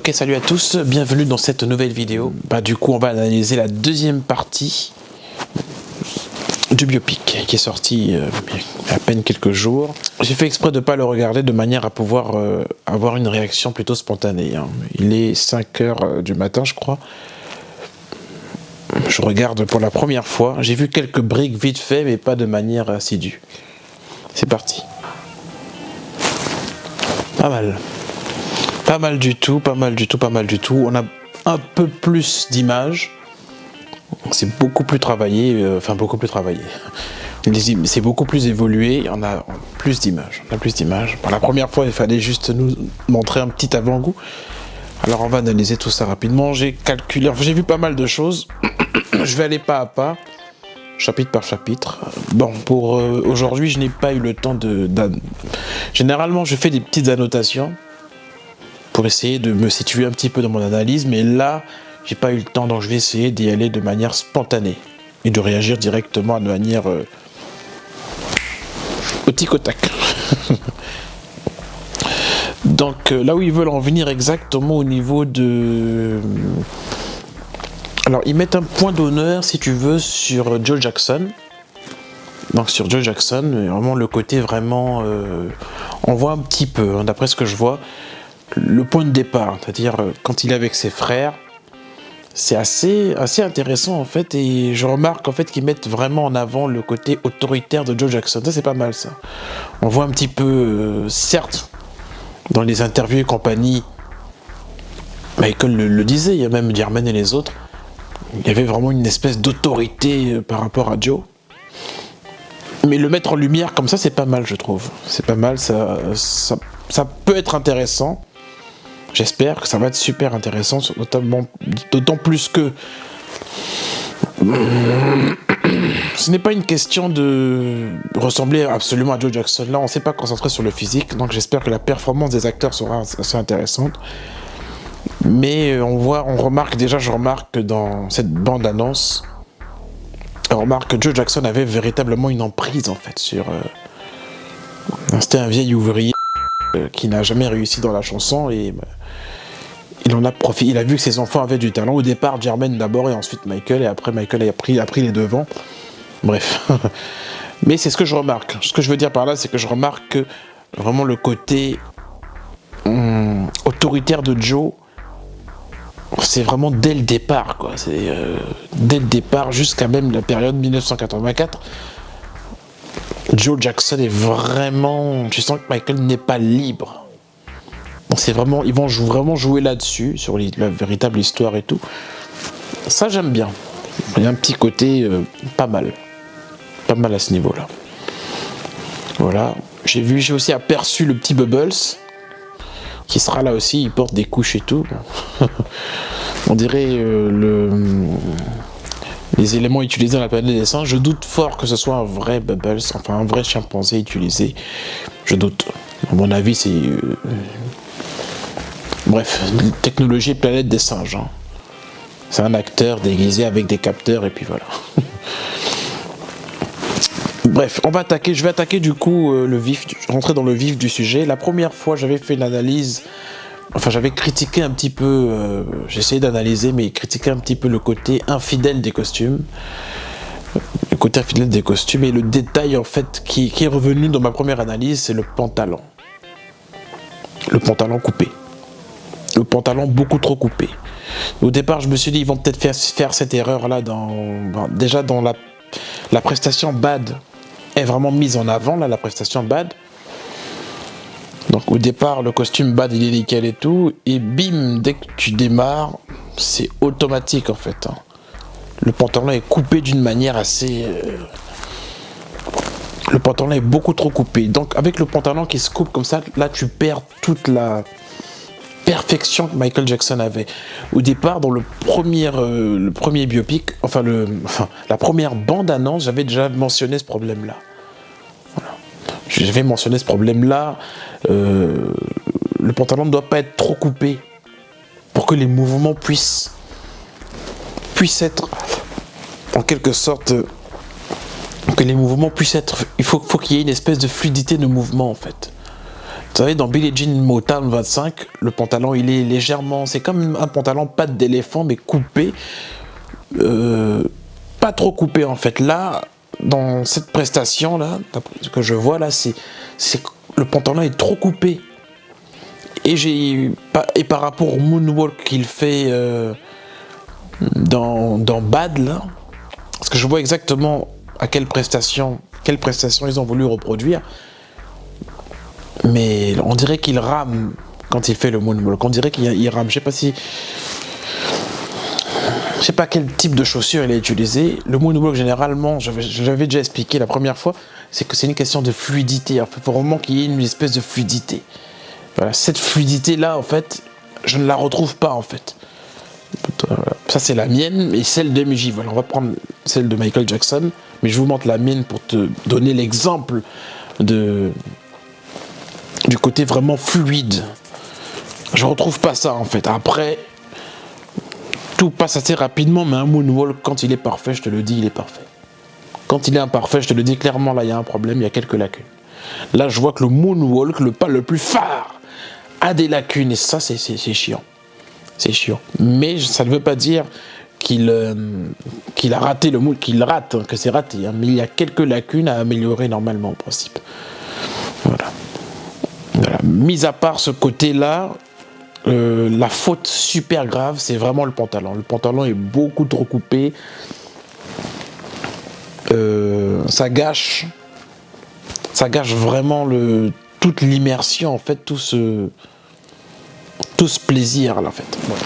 Ok, salut à tous, bienvenue dans cette nouvelle vidéo. Du coup, on va analyser la deuxième partie du biopic qui est sorti il y a à peine quelques jours. J'ai fait exprès de ne pas le regarder de manière à pouvoir avoir une réaction plutôt spontanée. Il est 5h du matin, je crois. Je regarde pour la première fois. J'ai vu quelques briques vite fait, mais pas de manière assidue. C'est parti. Pas mal. Pas mal du tout. On a un peu plus d'images. C'est beaucoup plus travaillé. C'est beaucoup plus évolué. On a plus d'images. Pour la première fois, il fallait juste nous montrer un petit avant-goût. Alors, on va analyser tout ça rapidement. J'ai vu pas mal de choses. Je vais aller pas à pas, chapitre par chapitre. Bon, pour aujourd'hui, je n'ai pas eu le temps Généralement, je fais des petites annotations pour essayer de me situer un petit peu dans mon analyse, mais là, j'ai pas eu le temps, donc je vais essayer d'y aller de manière spontanée et de réagir directement de manière au tic au tac. Donc là où ils veulent en venir exactement au niveau de... Alors ils mettent un point d'honneur, si tu veux, sur Joe Jackson. Donc sur Joe Jackson, vraiment le côté vraiment... on voit un petit peu, d'après ce que je vois, le point de départ, c'est-à-dire quand il est avec ses frères, c'est assez intéressant en fait, et je remarque en fait qu'ils mettent vraiment en avant le côté autoritaire de Joe Jackson. Ça c'est pas mal ça. On voit un petit peu, certes, dans les interviews et compagnie, Michael le disait, il y a même Jermaine et les autres, il y avait vraiment une espèce d'autorité par rapport à Joe. Mais le mettre en lumière comme ça, c'est pas mal, je trouve. C'est pas mal, ça peut être intéressant. J'espère que ça va être super intéressant, notamment, d'autant plus que ce n'est pas une question de ressembler absolument à Joe Jackson. Là, on ne s'est pas concentré sur le physique, donc j'espère que la performance des acteurs sera assez intéressante. Mais je remarque dans cette bande-annonce, que Joe Jackson avait véritablement une emprise en fait sur... C'était un vieil ouvrier qui n'a jamais réussi dans la chanson et il en a profité. Il a vu que ses enfants avaient du talent. Au départ, Jermaine d'abord et ensuite Michael, et après Michael a pris les devants. Bref. Mais c'est ce que je remarque. Ce que je veux dire par là, c'est que je remarque que vraiment le côté autoritaire de Joe, c'est vraiment dès le départ, quoi. C'est dès le départ jusqu'à même la période 1984. Joe Jackson est vraiment... Tu sens que Michael n'est pas libre. Donc c'est vraiment... Ils vont vraiment jouer là-dessus, sur la véritable histoire et tout. Ça, j'aime bien. Il y a un petit côté pas mal. Pas mal à ce niveau-là. Voilà. J'ai aussi aperçu le petit Bubbles, qui sera là aussi. Il porte des couches et tout. On dirait les éléments utilisés dans la planète des singes. Je doute fort que ce soit un vrai Bubbles, enfin un vrai chimpanzé utilisé. Je doute. À mon avis, c'est... Bref, technologie planète des singes. C'est un acteur déguisé avec des capteurs et puis voilà. Bref, je vais attaquer du coup rentrer dans le vif du sujet. La première fois, j'avais fait une analyse... Enfin, j'avais critiqué un petit peu, j'ai essayé d'analyser, mais critiquer un petit peu le côté infidèle des costumes. Le côté infidèle des costumes, et le détail, en fait, qui est revenu dans ma première analyse, c'est le pantalon. Le pantalon coupé. Le pantalon beaucoup trop coupé. Au départ, je me suis dit, ils vont peut-être faire cette erreur-là déjà dans la prestation Bad est vraiment mise en avant, là, la prestation Bad. Donc au départ, le costume Bad, il est nickel et tout, et bim, dès que tu démarres, c'est automatique en fait. Le pantalon est coupé d'une manière assez... Le pantalon est beaucoup trop coupé. Donc avec le pantalon qui se coupe comme ça, là tu perds toute la perfection que Michael Jackson avait. Au départ, dans le premier biopic, la première bande-annonce, j'avais déjà mentionné ce problème-là. J'avais mentionné ce problème-là. Le pantalon ne doit pas être trop coupé pour que les mouvements puissent être, en quelque sorte, que les mouvements puissent être... Il faut qu'il y ait une espèce de fluidité de mouvement, en fait. savez, dans Billie Jean Motown 25, le pantalon, il est légèrement... C'est comme un pantalon patte d'éléphant, mais coupé. Pas trop coupé, en fait. Là, dans cette prestation-là, ce que je vois, là, c'est le pantalon est trop coupé. Et par rapport au moonwalk qu'il fait dans Bad, là, parce que je vois exactement à quelle prestation ils ont voulu reproduire, mais on dirait qu'il rame quand il fait le moonwalk. On dirait qu'il rame. Je sais pas quel type de chaussure il a utilisé. Le moonwalk, généralement, j'avais déjà expliqué la première fois, c'est que c'est une question de fluidité. En fait, il faut vraiment qu'il y ait une espèce de fluidité. Voilà, cette fluidité-là, en fait, je ne la retrouve pas, en fait. Ça, c'est la mienne et celle de MJ. Voilà, on va prendre celle de Michael Jackson, mais je vous montre la mienne pour te donner l'exemple du côté vraiment fluide. Je retrouve pas ça, en fait. Après, tout passe assez rapidement, mais un moonwalk, quand il est parfait, je te le dis, il est parfait. Quand il est imparfait, je te le dis clairement, là, il y a un problème, il y a quelques lacunes. Là, je vois que le moonwalk, le pas le plus phare, a des lacunes, et ça, c'est chiant. C'est chiant. Mais ça ne veut pas dire qu'il a raté le moonwalk, qu'il rate, hein, que c'est raté. Hein, mais il y a quelques lacunes à améliorer normalement, en principe. Voilà. Mis à part ce côté-là, la faute super grave, c'est vraiment le pantalon. Le pantalon est beaucoup trop coupé. Ça gâche vraiment toute l'immersion, en fait, tout ce plaisir là, en fait. Voilà.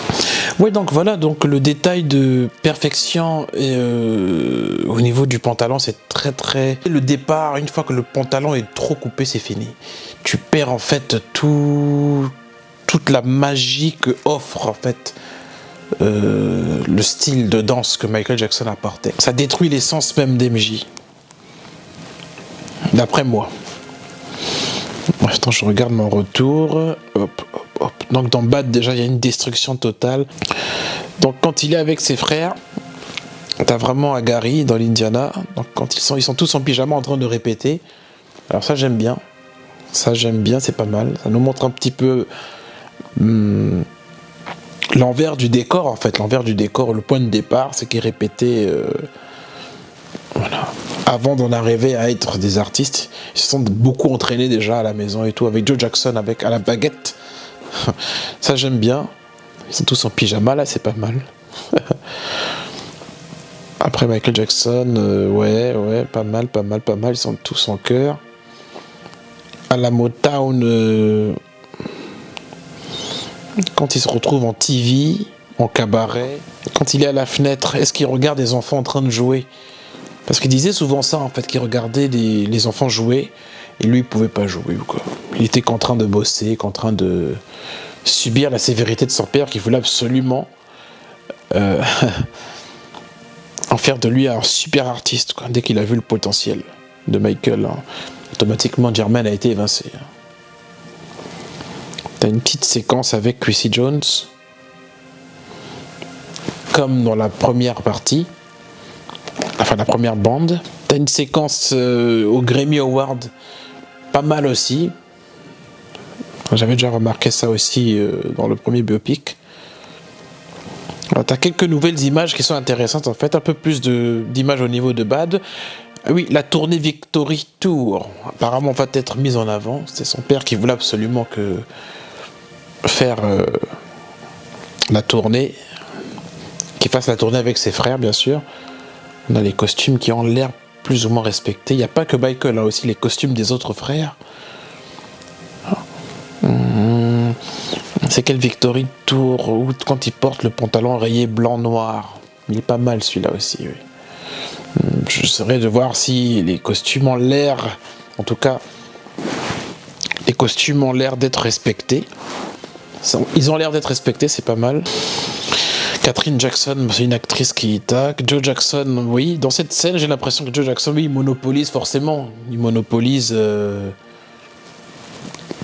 Ouais, donc voilà, donc le détail de perfection au niveau du pantalon, c'est très... Le départ, une fois que le pantalon est trop coupé, c'est fini. Tu perds en fait toute la magie que offre en fait le style de danse que Michael Jackson apportait. Ça détruit l'essence même d'MJ. D'après moi. Attends, je regarde mon retour. Hop. Donc dans Bad, déjà, il y a une destruction totale. Donc quand il est avec ses frères, t'as vraiment à Gary dans l'Indiana. Donc quand ils sont tous en pyjama en train de répéter. Alors ça, j'aime bien. C'est pas mal. Ça nous montre un petit peu l'envers du décor, en fait. L'envers du décor, le point de départ, c'est qui est répété... Voilà. Avant d'en arriver à être des artistes, ils se sont beaucoup entraînés déjà à la maison et tout, avec Joe Jackson à la baguette. Ça, j'aime bien. Ils sont tous en pyjama, là, c'est pas mal. Après Michael Jackson, ouais, pas mal. Ils sont tous en chœur. À la Motown, quand il se retrouve en TV, en cabaret, quand il est à la fenêtre, est-ce qu'il regarde des enfants en train de jouer ? Parce qu'il disait souvent ça, en fait, qu'il regardait les enfants jouer, et lui, il pouvait pas jouer, quoi. Il était qu'en train de bosser, qu'en train de subir la sévérité de son père, qui voulait absolument en faire de lui un super artiste, quoi. Dès qu'il a vu le potentiel de Michael, hein, automatiquement, Jermaine a été évincé. T'as une petite séquence avec Quincy Jones, comme dans la première partie, enfin la première bande. T'as une séquence au Grammy Award, pas mal aussi. J'avais déjà remarqué ça aussi dans le premier biopic. Alors, t'as quelques nouvelles images qui sont intéressantes, en fait, un peu plus d'images au niveau de Bad. Oui, la tournée Victory Tour, apparemment, va être mise en avant. C'est son père qui voulait absolument faire la tournée, qu'il fasse la tournée avec ses frères, bien sûr. On a les costumes qui ont l'air plus ou moins respectés. Il n'y a pas que Michael, hein, aussi les costumes des autres frères. C'est quel Victory Tour où quand il porte le pantalon rayé blanc-noir. Il est pas mal celui-là aussi, oui. J'essaierai de voir si les costumes ont l'air, en tout cas, les costumes ont l'air d'être respectés. Ils ont l'air d'être respectés, c'est pas mal. Catherine Jackson, c'est une actrice qui tac. Joe Jackson, oui, dans cette scène, j'ai l'impression que Joe Jackson, oui, il monopolise forcément. Il monopolise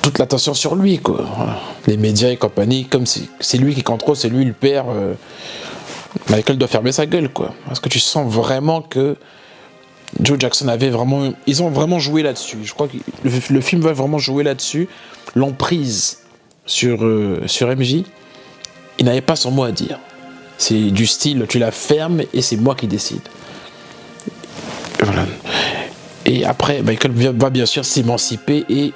toute l'attention sur lui, quoi. Voilà. Les médias et compagnie, comme c'est lui qui contrôle, c'est lui le père. Michael doit fermer sa gueule, quoi. Parce que tu sens vraiment que Joe Jackson avait vraiment... Ils ont vraiment joué là-dessus. Je crois que le film va vraiment jouer là-dessus. l'emprise sur MJ, il n'avait pas son mot à dire. C'est du style, tu la fermes et c'est moi qui décide. Voilà. Et après, Michael va bien sûr s'émanciper et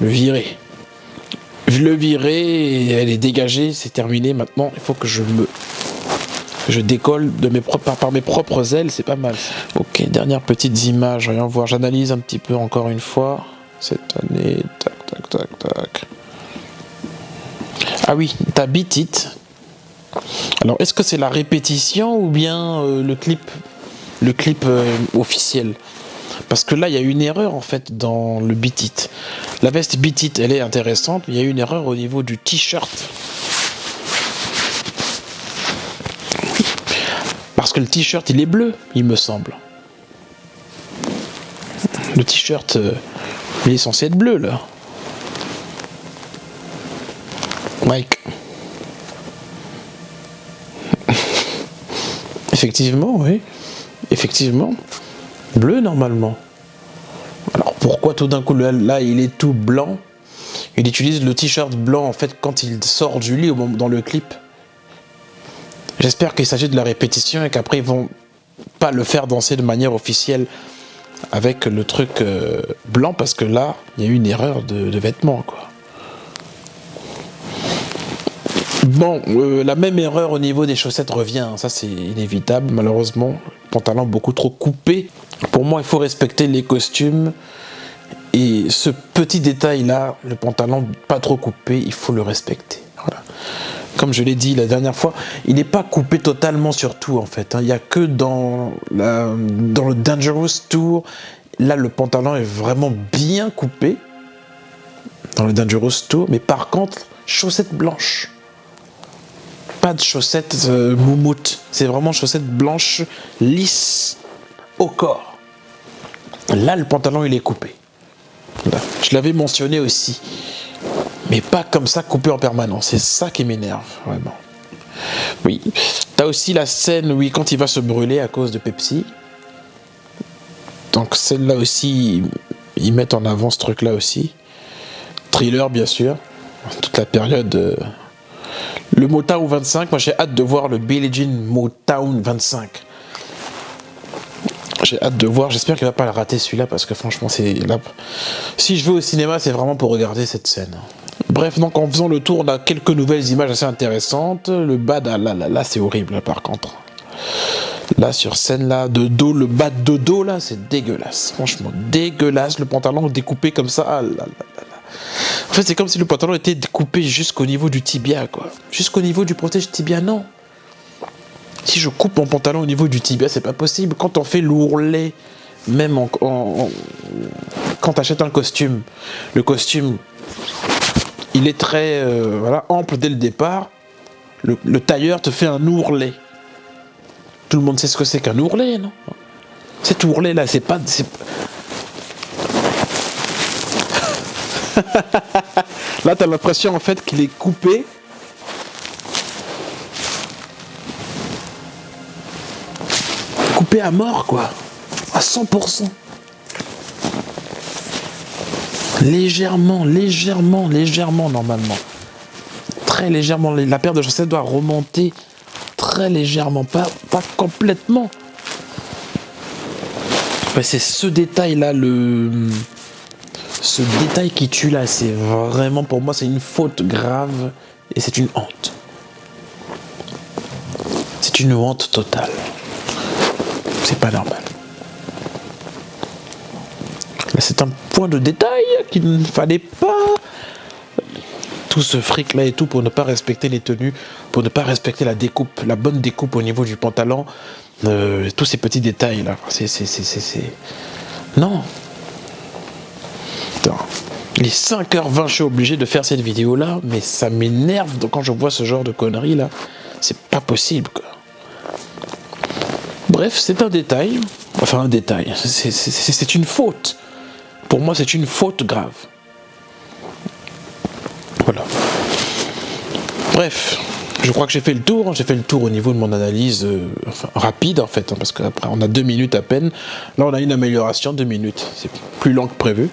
le virer. Le virer, elle est dégagée, c'est terminé. Maintenant, il faut que je décolle par mes propres ailes, c'est pas mal. Ok, dernière petite image, voyons voir. J'analyse un petit peu encore une fois. Cette année, tac. Ah oui, t'as Beat It. Alors, est-ce que c'est la répétition ou bien le clip officiel? Parce que là, il y a une erreur en fait dans le Beat It. La veste Beat It, elle est intéressante, mais il y a une erreur au niveau du t-shirt. Parce que le t-shirt, il est bleu, il me semble. Le t-shirt, il est censé être bleu, là. Mike. Effectivement, oui. Effectivement. Bleu, normalement. Alors, pourquoi tout d'un coup, là, il est tout blanc? Il utilise le t-shirt blanc, en fait, quand il sort du lit dans le clip. J'espère qu'il s'agit de la répétition et qu'après, ils vont pas le faire danser de manière officielle avec le truc blanc, parce que là, il y a eu une erreur de vêtements, quoi. Bon, la même erreur au niveau des chaussettes revient, ça c'est inévitable, malheureusement. Pantalon beaucoup trop coupé. Pour moi, il faut respecter les costumes. Et ce petit détail-là, le pantalon pas trop coupé, il faut le respecter. Voilà. Comme je l'ai dit la dernière fois, il n'est pas coupé totalement sur tout, en fait. Il n'y a que dans le Dangerous Tour, là, le pantalon est vraiment bien coupé. Dans le Dangerous Tour, mais par contre, chaussettes blanches. Pas de chaussettes moumoutes, c'est vraiment chaussettes blanches, lisses, au corps. Là, le pantalon, il est coupé. Là. Je l'avais mentionné aussi. Mais pas comme ça, coupé en permanence. C'est ça qui m'énerve, vraiment. Oui. T'as aussi la scène, oui, quand il va se brûler à cause de Pepsi. Donc celle-là aussi, ils mettent en avant ce truc-là aussi. Thriller, bien sûr. Toute la période... Le Motown 25, moi j'ai hâte de voir le Billie Jean Motown 25. J'ai hâte de voir, j'espère qu'il va pas le rater celui-là, parce que franchement c'est là. Si je vais au cinéma, c'est vraiment pour regarder cette scène. Bref, donc en faisant le tour, on a quelques nouvelles images assez intéressantes. Le bad, là c'est horrible, là, par contre. Là sur scène là, de dos, le bad de dos là, c'est dégueulasse. Franchement, dégueulasse. Le pantalon découpé comme ça, ah là là là. En fait, c'est comme si le pantalon était découpé jusqu'au niveau du tibia, quoi. Jusqu'au niveau du protège tibia, non. Si je coupe mon pantalon au niveau du tibia, c'est pas possible. Quand on fait l'ourlet, même quand t'achètes un costume, le costume, il est très ample dès le départ. Le tailleur te fait un ourlet. Tout le monde sait ce que c'est qu'un ourlet, non? Cet ourlet-là, c'est pas... Là, t'as l'impression en fait qu'il est coupé. Coupé à mort, quoi. À 100%. Légèrement, normalement. Très légèrement. La paire de chaussettes doit remonter très légèrement, pas complètement. Ouais, c'est ce détail-là, ce détail qui tue là, c'est vraiment, pour moi, c'est une faute grave et c'est une honte. C'est une honte totale. C'est pas normal. Là, c'est un point de détail qu'il ne fallait pas. Tout ce fric là et tout pour ne pas respecter les tenues, pour ne pas respecter la découpe, la bonne découpe au niveau du pantalon, tous ces petits détails là. Non. Il est 5h20, je suis obligé de faire cette vidéo là, mais ça m'énerve quand je vois ce genre de conneries là. C'est pas possible, quoi. Bref, c'est un détail. Enfin, un détail. C'est une faute. Pour moi, c'est une faute grave. Voilà. Bref, je crois que j'ai fait le tour. J'ai fait le tour au niveau de mon analyse rapide, en fait, parce qu'après, on a 2 minutes à peine. Là, on a une amélioration, 2 minutes. C'est plus lent que prévu.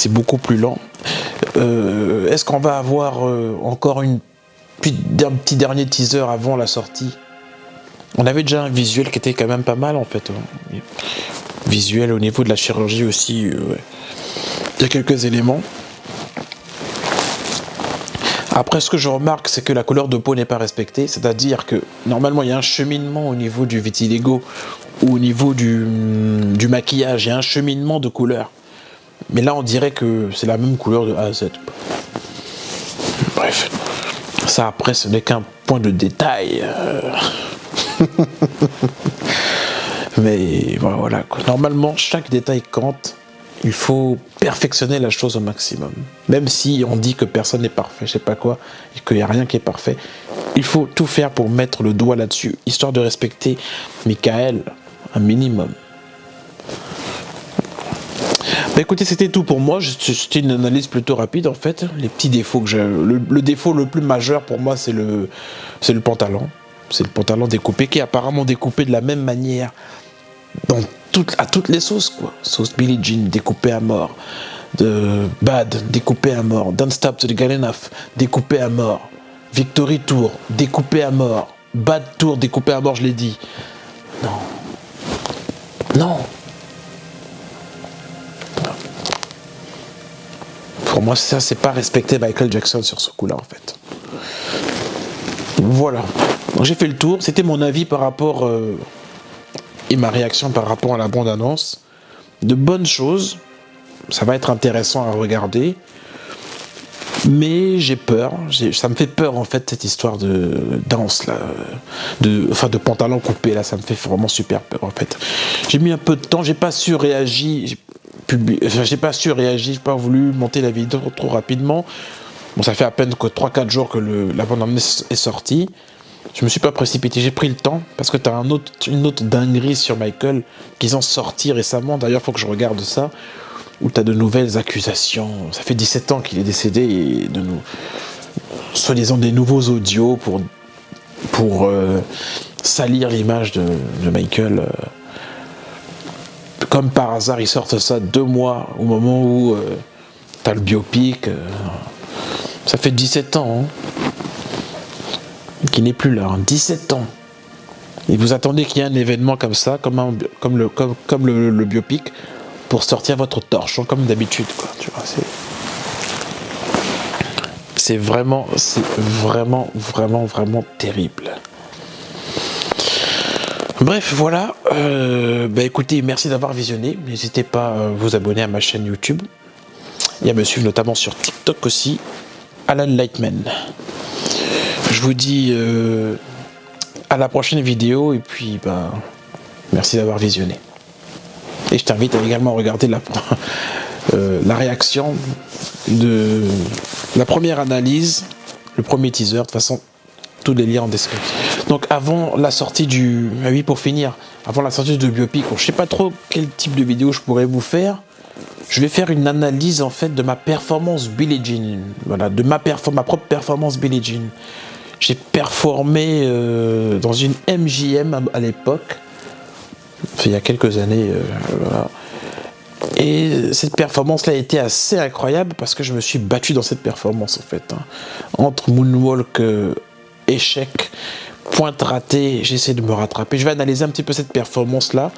c'est beaucoup plus lent. Est-ce qu'on va avoir encore un petit dernier teaser avant la sortie? On avait déjà un visuel qui était quand même pas mal en fait. Visuel au niveau de la chirurgie aussi. Ouais. Il y a quelques éléments. Après, ce que je remarque, c'est que la couleur de peau n'est pas respectée. C'est-à-dire que normalement, il y a un cheminement au niveau du vitiligo ou au niveau du maquillage. Il y a un cheminement de couleur. Mais là, on dirait que c'est la même couleur de A à Z. Bref. Ça, après, ce n'est qu'un point de détail. Mais voilà, quoi. Normalement, chaque détail compte. Il faut perfectionner la chose au maximum. Même si on dit que personne n'est parfait, je sais pas quoi, et qu'il n'y a rien qui est parfait, il faut tout faire pour mettre le doigt là-dessus, histoire de respecter Michael un minimum. Bah écoutez, c'était tout pour moi. C'était une analyse plutôt rapide en fait. Les petits défauts que j'ai. Le défaut le plus majeur pour moi, c'est le pantalon. C'est le pantalon découpé qui est apparemment découpé de la même manière à toutes les sauces, quoi. Sauce Billie Jean découpée à mort, de Bad découpé à mort, Don't Stop to the Good Enough découpé à mort, Victory Tour découpé à mort, Bad Tour découpé à mort, je l'ai dit. Non. Pour moi, ça, c'est pas respecter Michael Jackson sur ce coup-là, en fait. Voilà. Donc, j'ai fait le tour. C'était mon avis par rapport et ma réaction par rapport à la bande-annonce. De bonnes choses. Ça va être intéressant à regarder. Mais j'ai peur. Ça me fait peur, en fait, cette histoire de danse, là. De pantalon coupé, là. Ça me fait vraiment super peur, en fait. J'ai mis un peu de temps. J'ai pas su réagir. J'ai pas voulu monter la vidéo trop rapidement. Bon, ça fait à peine que 3-4 jours que la bande-annonce est sortie. Je me suis pas précipité, j'ai pris le temps parce que t'as une autre dinguerie sur Michael qu'ils ont sorti récemment. D'ailleurs, faut que je regarde ça. Où t'as de nouvelles accusations. Ça fait 17 ans qu'il est décédé et soi-disant des nouveaux audios pour salir l'image de Michael. Comme par hasard, ils sortent ça 2 mois au moment où t'as le biopic. Ça fait 17 ans qui n'est plus là. 17 ans. Et vous attendez qu'il y ait un événement comme ça, comme le biopic, pour sortir votre torche, comme d'habitude, quoi. Tu vois, c'est vraiment terrible. Bref, voilà. Écoutez, merci d'avoir visionné. N'hésitez pas à vous abonner à ma chaîne YouTube et à me suivre notamment sur TikTok aussi, Alan Lightman. Je vous dis à la prochaine vidéo et puis merci d'avoir visionné. Et je t'invite également à regarder la réaction de la première analyse, le premier teaser. De toute façon, tous les liens en description. Donc avant la sortie avant la sortie du biopic, je sais pas trop quel type de vidéo je pourrais vous faire. Je vais faire une analyse en fait de ma performance Billie Jean. Voilà, de ma propre performance Billie Jean. J'ai performé dans une MJM à l'époque, il y a quelques années. Voilà. Et cette performance-là a été assez incroyable parce que je me suis battu dans cette performance en fait. Entre moonwalk, échec, pointe ratée, j'essaie de me rattraper. Je vais analyser un petit peu cette performance-là.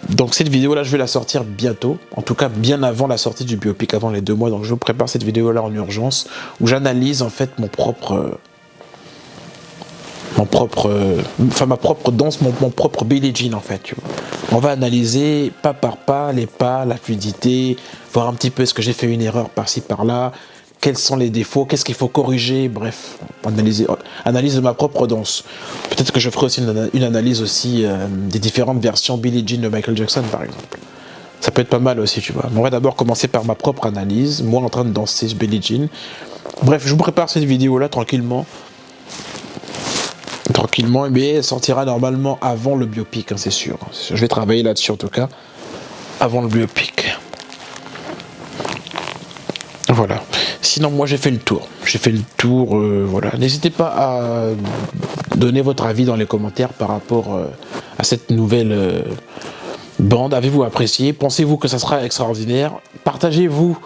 Donc cette vidéo-là, je vais la sortir bientôt. En tout cas, bien avant la sortie du biopic, avant les 2 mois. Donc je vous prépare cette vidéo-là en urgence, où j'analyse en fait ma propre danse, mon propre Billie Jean en fait. Tu vois. On va analyser pas par pas, les pas, la fluidité, voir un petit peu est-ce que j'ai fait une erreur par-ci par-là, quels sont les défauts, qu'est-ce qu'il faut corriger, bref, analyse de ma propre danse. Peut-être que je ferai aussi une analyse aussi des différentes versions Billie Jean de Michael Jackson par exemple. Ça peut être pas mal aussi, tu vois. On va d'abord commencer par ma propre analyse, moi en train de danser ce Billie Jean. Bref, je vous prépare cette vidéo-là tranquillement, mais elle sortira normalement avant le biopic, c'est sûr. Je vais travailler là-dessus en tout cas, avant le biopic. Voilà. Sinon, moi, j'ai fait le tour. Voilà. N'hésitez pas à donner votre avis dans les commentaires par rapport à cette nouvelle Bond, avez-vous apprécié? Pensez-vous que ça sera extraordinaire? Partagez-vous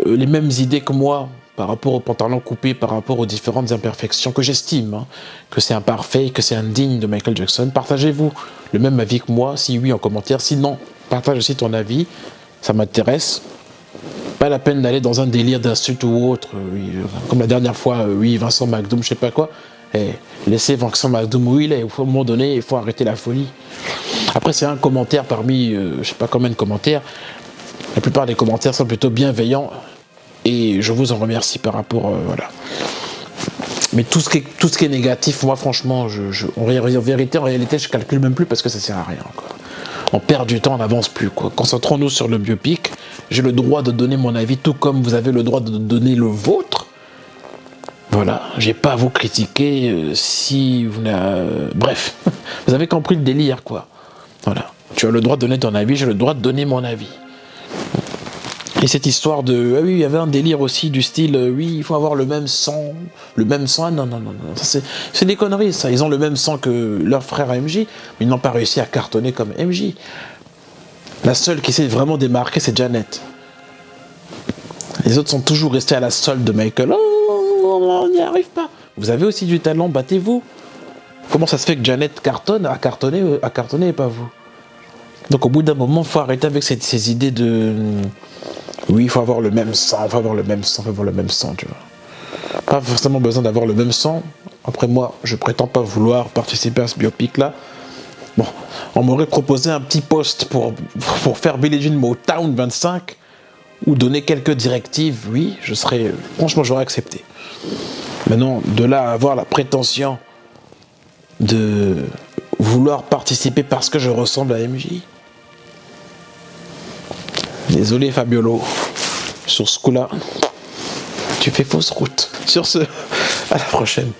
les mêmes idées que moi par rapport au pantalon coupé, par rapport aux différentes imperfections que j'estime, hein, que c'est imparfait, que c'est indigne de Michael Jackson? Partagez-vous le même avis que moi? Si oui, en commentaire. Sinon, partage aussi ton avis. Ça m'intéresse. Pas la peine d'aller dans un délire d'insulte ou autre. Oui, comme la dernière fois, oui, Vincent McDoom, je sais pas quoi. Laissez Vincent McDoom où il est. Au moment donné, il faut arrêter la folie. Après, c'est un commentaire parmi, je sais pas combien de commentaires. La plupart des commentaires sont plutôt bienveillants. Et je vous en remercie par rapport, voilà. Mais tout ce qui est négatif, moi, franchement, en réalité, je calcule même plus parce que ça sert à rien, quoi. On perd du temps, on n'avance plus, quoi. Concentrons-nous sur le biopic. J'ai le droit de donner mon avis, tout comme vous avez le droit de donner le vôtre. Voilà, j'ai pas à vous critiquer si vous bref, vous avez compris le délire, quoi. Voilà, tu as le droit de donner ton avis, j'ai le droit de donner mon avis. Et cette histoire de... Ah oui, il y avait un délire aussi du style, oui, il faut avoir le même sang. Le même sang, non, c'est des conneries, ça. Ils ont le même sang que leur frère MJ, mais ils n'ont pas réussi à cartonner comme MJ. La seule qui s'est vraiment démarquée, c'est Janet. Les autres sont toujours restés à la solde de Michael. Oh, on n'y arrive pas. Vous avez aussi du talent, battez-vous. Comment ça se fait que Janet a cartonné et pas vous? Donc au bout d'un moment, il faut arrêter avec ces idées de... Oui, il faut avoir le même sang, il faut avoir le même sang, tu vois. Pas forcément besoin d'avoir le même sang. Après moi, je prétends pas vouloir participer à ce biopic-là. Bon, on m'aurait proposé un petit poste pour faire Billie Jean Motown 25 ou donner quelques directives, oui, franchement, j'aurais accepté. Maintenant, de là à avoir la prétention de vouloir participer parce que je ressemble à MJ. Désolé Fabiolo, sur ce coup-là, tu fais fausse route. Sur ce, à la prochaine.